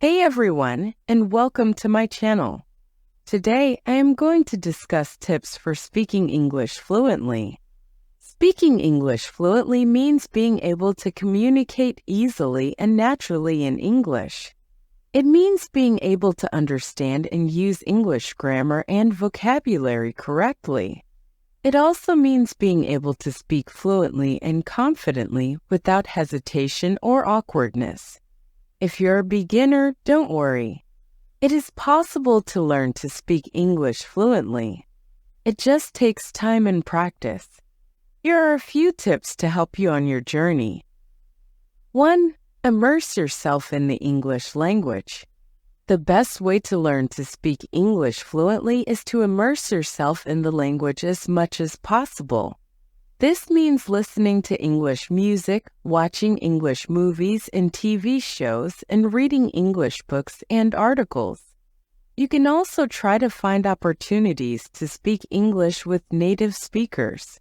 Hey everyone, and welcome to my channel. Today, I am going to discuss tips for speaking English fluently. Speaking English fluently means being able to communicate easily and naturally in English. It means being able to understand and use English grammar and vocabulary correctly. It also means being able to speak fluently and confidently without hesitation or awkwardness. If you're a beginner, don't worry. It is possible to learn to speak English fluently. It just takes time and practice. Here are a few tips to help you on your journey. 1. Immerse yourself in the English language. The best way to learn to speak English fluently is to immerse yourself in the language as much as possible. This means listening to English music, watching English movies and TV shows, and reading English books and articles. You can also try to find opportunities to speak English with native speakers.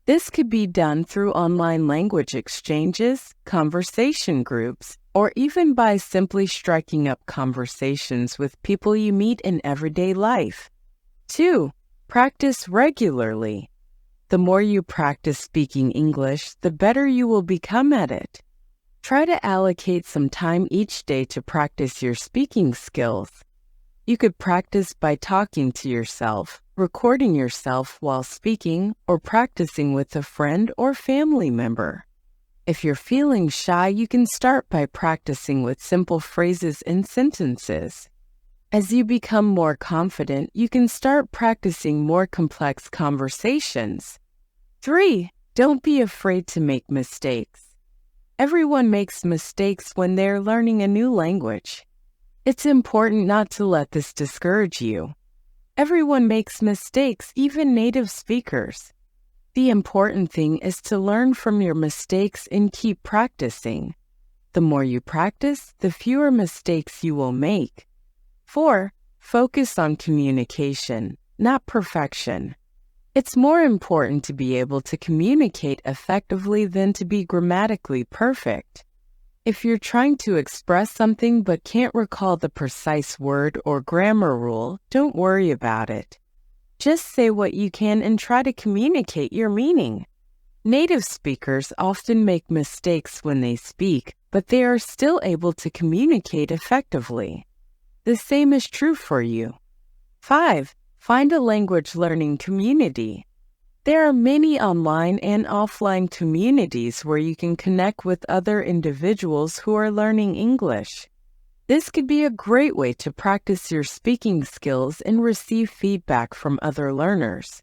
This could be done through online language exchanges, conversation groups, or even by simply striking up conversations with people you meet in everyday life. 2. Practice regularly. The more you practice speaking English, the better you will become at it. Try to allocate some time each day to practice your speaking skills. You could practice by talking to yourself, recording yourself while speaking, or practicing with a friend or family member. If you're feeling shy, you can start by practicing with simple phrases and sentences. As you become more confident, you can start practicing more complex conversations. 3. Don't be afraid to make mistakes. Everyone makes mistakes when they're learning a new language. It's important not to let this discourage you. Everyone makes mistakes, even native speakers. The important thing is to learn from your mistakes and keep practicing. The more you practice, the fewer mistakes you will make. 4. Focus on communication, not perfection. It's more important to be able to communicate effectively than to be grammatically perfect. If you're trying to express something but can't recall the precise word or grammar rule, don't worry about it. Just say what you can and try to communicate your meaning. Native speakers often make mistakes when they speak, but they are still able to communicate effectively. The same is true for you. 5. Find a language learning community. There are many online and offline communities where you can connect with other individuals who are learning English. This could be a great way to practice your speaking skills and receive feedback from other learners.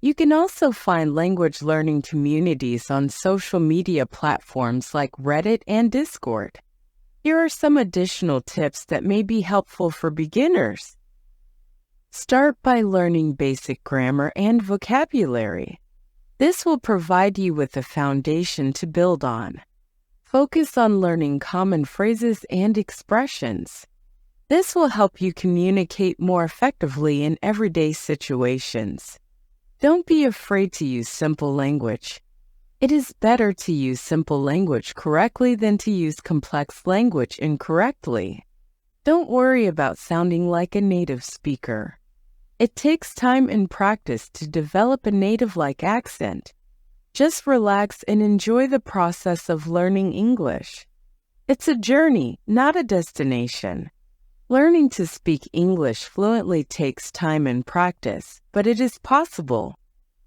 You can also find language learning communities on social media platforms like Reddit and Discord. Here are some additional tips that may be helpful for beginners. Start by learning basic grammar and vocabulary. This will provide you with a foundation to build on. Focus on learning common phrases and expressions. This will help you communicate more effectively in everyday situations. Don't be afraid to use simple language. It is better to use simple language correctly than to use complex language incorrectly. Don't worry about sounding like a native speaker. It takes time and practice to develop a native-like accent. Just relax and enjoy the process of learning English. It's a journey, not a destination. Learning to speak English fluently takes time and practice, but it is possible.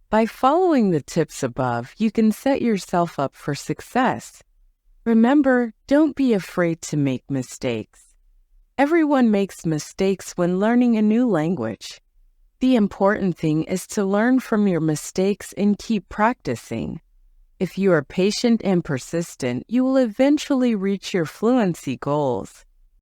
By following the tips above, you can set yourself up for success. Remember, don't be afraid to make mistakes. Everyone makes mistakes when learning a new language. The important thing is to learn from your mistakes and keep practicing. If you are patient and persistent, you will eventually reach your fluency goals.